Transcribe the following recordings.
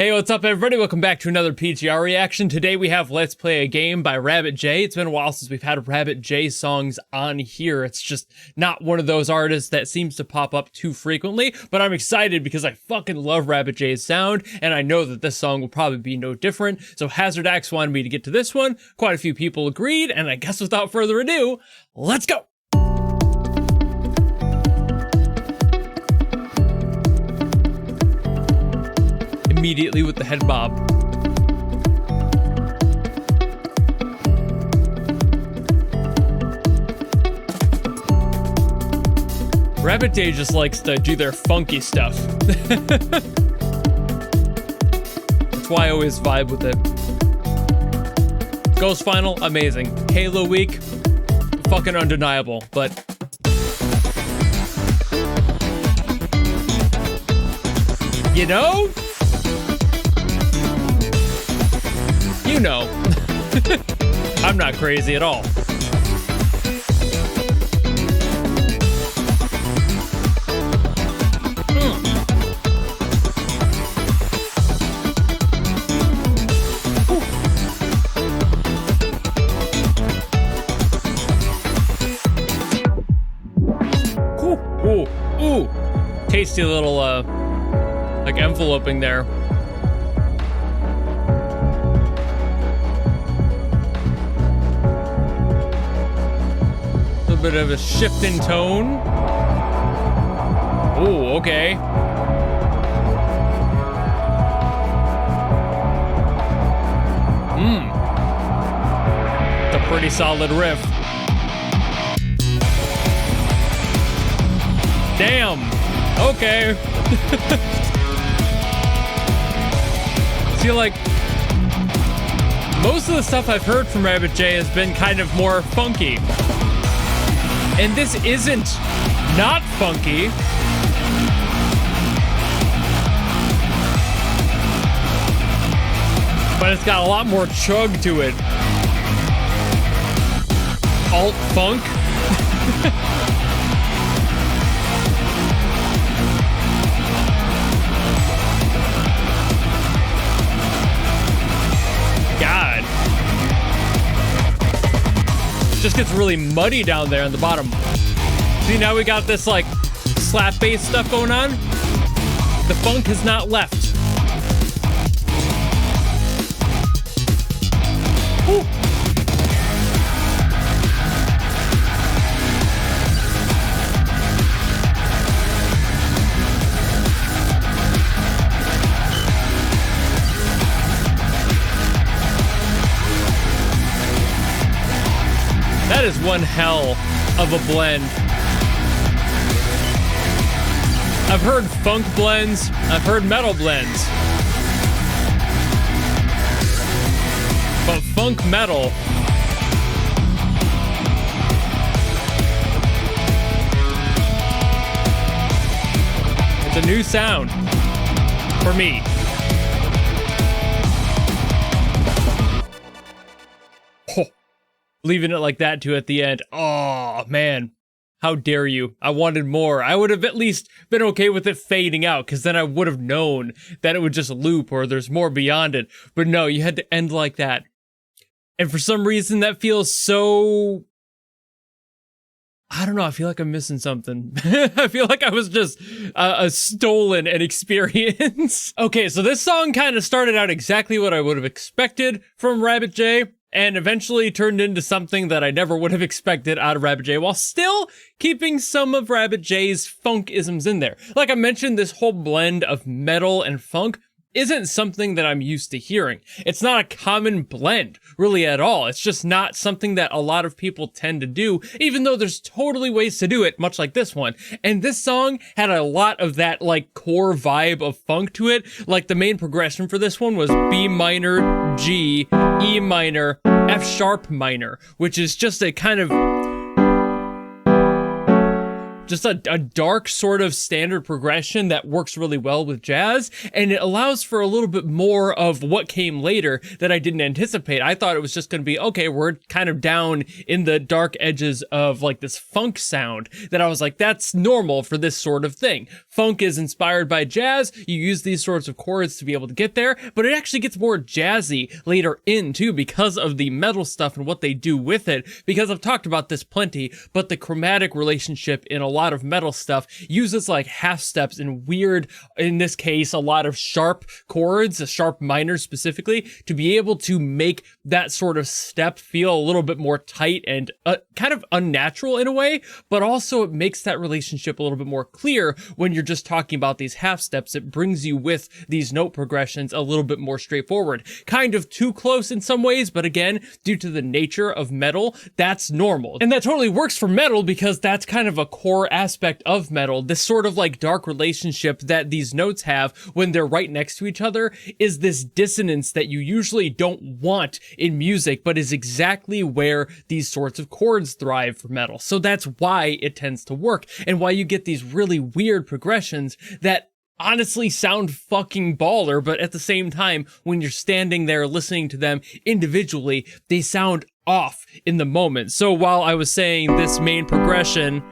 Hey, what's up everybody? Welcome back to another PGR reaction. Today we have Let's Play a Game by Rabbit J. It's been a while since we've had Rabbit J songs on here. It's just not one of those artists that seems to pop up too frequently, but I'm excited because I fucking love Rabbit J's sound, and I know that this song will probably be no different. So Hazard X wanted me to get to this one. Quite a few people agreed, and I guess without further ado, let's go! Immediately with the head bob. Rabbit J just likes to do their funky stuff. That's why I always vibe with it. Ghost Final, amazing. Halo Week, fucking undeniable, but you know? You know, I'm not crazy at all. Ooh. Tasty little, like enveloping there. Bit of a shift in tone. Ooh, okay. It's a pretty solid riff. Damn. Okay. See, like, most of the stuff I've heard from Rabbit J has been kind of more funky. And this isn't not funky. But it's got a lot more chug to it. Alt funk. God. Just gets really muddy down there on the bottom. See, now we got this like slap bass stuff going on. The funk has not left. Woo. That is one hell of a blend. I've heard funk blends, I've heard metal blends. But funk metal. It's a new sound for me. Leaving it like that too at the end. Oh, man. How dare you? I wanted more. I would have at least been okay with it fading out, because then I would have known that it would just loop or there's more beyond it. But no, you had to end like that. And for some reason, that feels so... I don't know, I feel like I'm missing something. I feel like I was just stolen an experience. Okay, so this song kind of started out exactly what I would have expected from Rabbit J, and eventually turned into something that I never would have expected out of Rabbit J, while still keeping some of Rabbit J's funk-isms in there. Like I mentioned, this whole blend of metal and funk isn't something that I'm used to hearing. It's not a common blend, really, at all. It's just not something that a lot of people tend to do, even though there's totally ways to do it, much like this one. And this song had a lot of that, like, core vibe of funk to it. Like, the main progression for this one was B minor, G, E minor, F sharp minor, which is just a kind of just a dark sort of standard progression that works really well with jazz, and it allows for a little bit more of what came later that I didn't anticipate. I thought it was just going to be, okay, we're kind of down in the dark edges of like this funk sound that I was like, that's normal for this sort of thing. Funk is inspired by jazz. You use these sorts of chords to be able to get there, but it actually gets more jazzy later in too because of the metal stuff and what they do with it, because I've talked about this plenty, but the chromatic relationship in a lot of metal stuff uses like half steps and weird, in this case, a lot of sharp chords, a sharp minor specifically, to be able to make that sort of step feel a little bit more tight and kind of unnatural in a way, but also it makes that relationship a little bit more clear when you're just talking about these half steps. It brings you with these note progressions a little bit more straightforward. Kind of too close in some ways, but again, due to the nature of metal, that's normal. And that totally works for metal because that's kind of a core aspect of metal. This sort of like dark relationship that these notes have when they're right next to each other is this dissonance that you usually don't want in music, but is exactly where these sorts of chords thrive for metal. So that's why it tends to work, and why you get these really weird progressions that honestly sound fucking baller, but at the same time, when you're standing there listening to them individually, they sound off in the moment. So while I was saying this main progression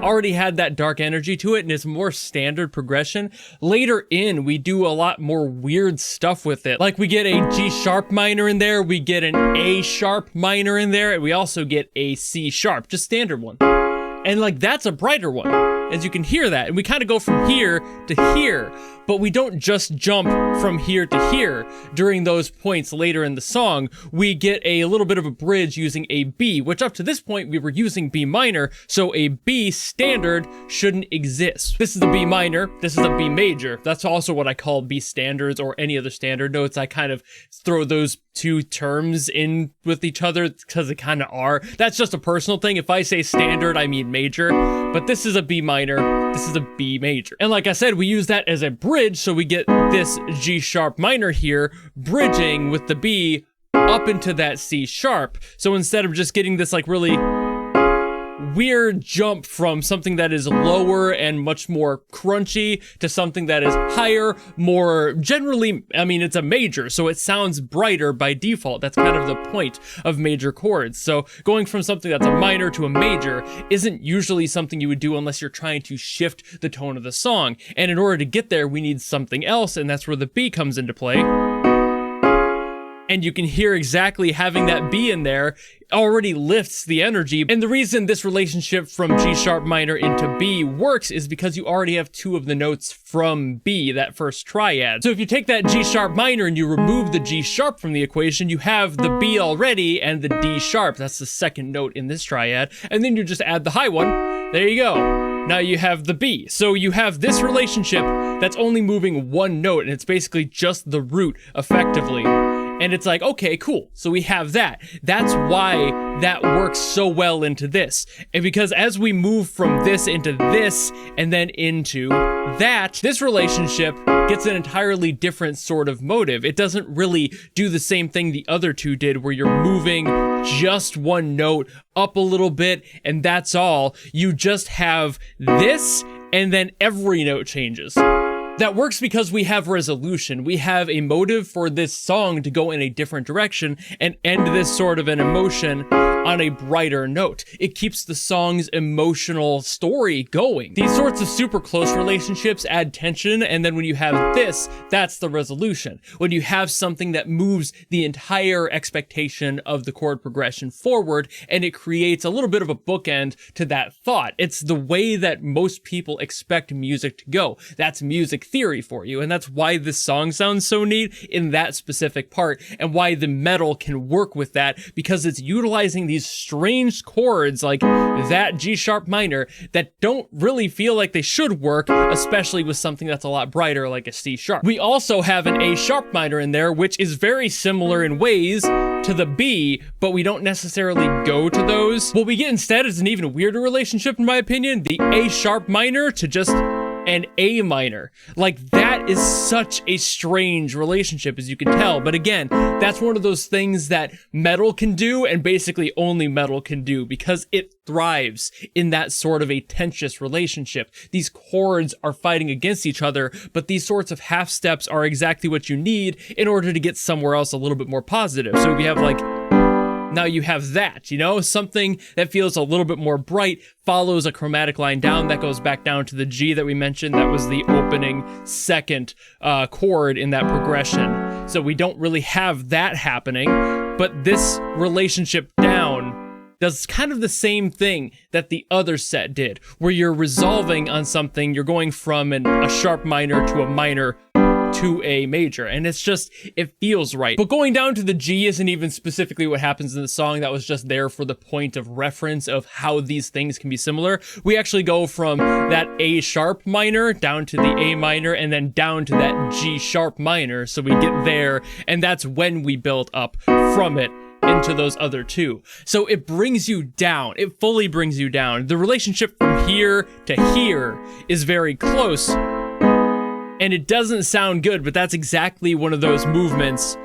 already had that dark energy to it and it's more standard progression, later in we do a lot more weird stuff with it. Like we get a G sharp minor in there, we get an A sharp minor in there, and we also get a C sharp, just standard one. And like that's a brighter one, as you can hear that. And we kind of go from here to here, but we don't just jump from here to here during those points later in the song. We get a little bit of a bridge using a B, which up to this point we were using B minor, so a B standard shouldn't exist. This is a B minor, this is a B major. That's also what I call B standards or any other standard notes. I kind of throw those two terms in with each other because they kind of are. That's just a personal thing. If I say standard, I mean major, but this is a B minor, this is a B major. And like I said, we use that as a bridge, so we get this G sharp minor here, bridging with the B up into that C sharp. So instead of just getting this like really weird jump from something that is lower and much more crunchy to something that is higher, more generally, I mean, it's a major, so it sounds brighter by default. That's kind of the point of major chords. So going from something that's a minor to a major isn't usually something you would do unless you're trying to shift the tone of the song. And in order to get there, we need something else, and that's where the B comes into play. And you can hear exactly having that B in there already lifts the energy. And the reason this relationship from G sharp minor into B works is because you already have two of the notes from B, that first triad. So if you take that G sharp minor and you remove the G sharp from the equation, you have the B already and the D sharp. That's the second note in this triad. And then you just add the high one. There you go. Now you have the B. So you have this relationship that's only moving one note, and it's basically just the root effectively. And it's like, okay, cool. So we have that. That's why that works so well into this. And because as we move from this into this and then into that, this relationship gets an entirely different sort of motive. It doesn't really do the same thing the other two did, where you're moving just one note up a little bit and that's all. You just have this and then every note changes. That works because we have resolution. We have a motive for this song to go in a different direction and end this sort of an emotion on a brighter note. It keeps the song's emotional story going. These sorts of super close relationships add tension, and then when you have this, that's the resolution. When you have something that moves the entire expectation of the chord progression forward, and it creates a little bit of a bookend to that thought. It's the way that most people expect music to go. That's music theory for you, and that's why this song sounds so neat in that specific part, and why the metal can work with that, because it's utilizing these strange chords like that G sharp minor that don't really feel like they should work, especially with something that's a lot brighter like a C sharp. We also have an A sharp minor in there, which is very similar in ways to the B, but we don't necessarily go to those. What we get instead is an even weirder relationship, in my opinion. The A sharp minor to just and A minor. Like, that is such a strange relationship, as you can tell. But again, that's one of those things that metal can do, and basically only metal can do, because it thrives in that sort of a tensious relationship. These chords are fighting against each other, but these sorts of half steps are exactly what you need in order to get somewhere else a little bit more positive. So we have like, now you have that, you know, something that feels a little bit more bright, follows a chromatic line down that goes back down to the G that we mentioned. That was the opening second chord in that progression. So we don't really have that happening, but this relationship down does kind of the same thing that the other set did, where you're resolving on something, you're going from a sharp minor to a minor to a major, and it's just, it feels right. But going down to the G isn't even specifically what happens in the song. That was just there for the point of reference of how these things can be similar. We actually go from that A sharp minor down to the A minor, and then down to that G sharp minor, so we get there, and that's when we build up from it into those other two. So it brings you down. It fully brings you down. The relationship from here to here is very close, and it doesn't sound good, but that's exactly one of those movements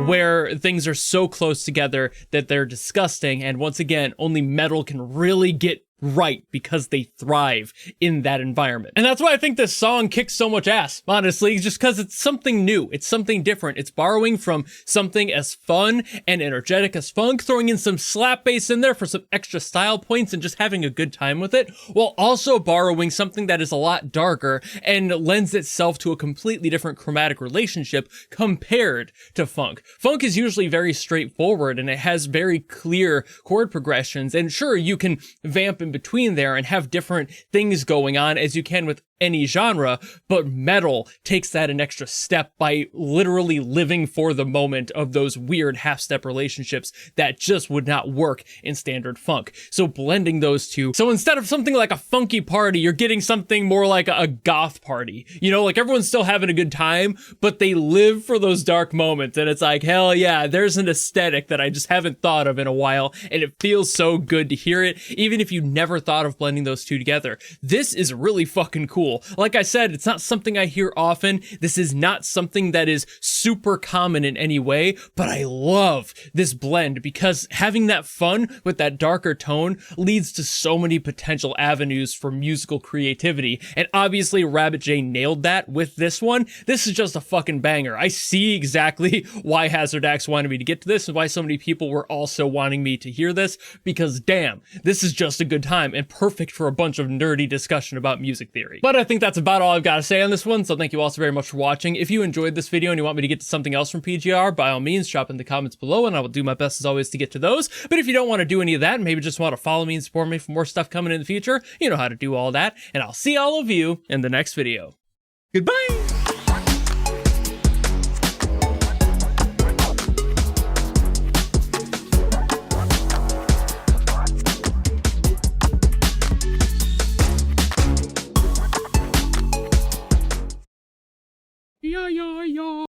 where things are so close together that they're disgusting. And once again, only metal can really get right, because they thrive in that environment. And that's why I think this song kicks so much ass, honestly, just because it's something new. It's something different. It's borrowing from something as fun and energetic as funk, throwing in some slap bass in there for some extra style points and just having a good time with it, while also borrowing something that is a lot darker and lends itself to a completely different chromatic relationship compared to funk. Funk is usually very straightforward, and it has very clear chord progressions, and sure, you can vamp in between there and have different things going on as you can with any genre, but metal takes that an extra step by literally living for the moment of those weird half-step relationships that just would not work in standard funk. So blending those two, so instead of something like a funky party, you're getting something more like a goth party. You know, like everyone's still having a good time, but they live for those dark moments, and it's like, hell yeah, there's an aesthetic that I just haven't thought of in a while, and it feels so good to hear it, even if you never thought of blending those two together. This is really fucking cool. Like I said, it's not something I hear often. This is not something that is super common in any way, but I love this blend because having that fun with that darker tone leads to so many potential avenues for musical creativity. And obviously Rabbit J nailed that with this one. This is just a fucking banger. I see exactly why Hazard Axe wanted me to get to this and why so many people were also wanting me to hear this, because damn, this is just a good time and perfect for a bunch of nerdy discussion about music theory. But I think that's about all I've got to say on this one, so thank you all so very much for watching. If you enjoyed this video and you want me to get to something else from PGR, by all means, drop in the comments below, and I will do my best as always to get to those. But if you don't want to do any of that, and maybe just want to follow me and support me for more stuff coming in the future, you know how to do all that, and I'll see all of you in the next video. Goodbye!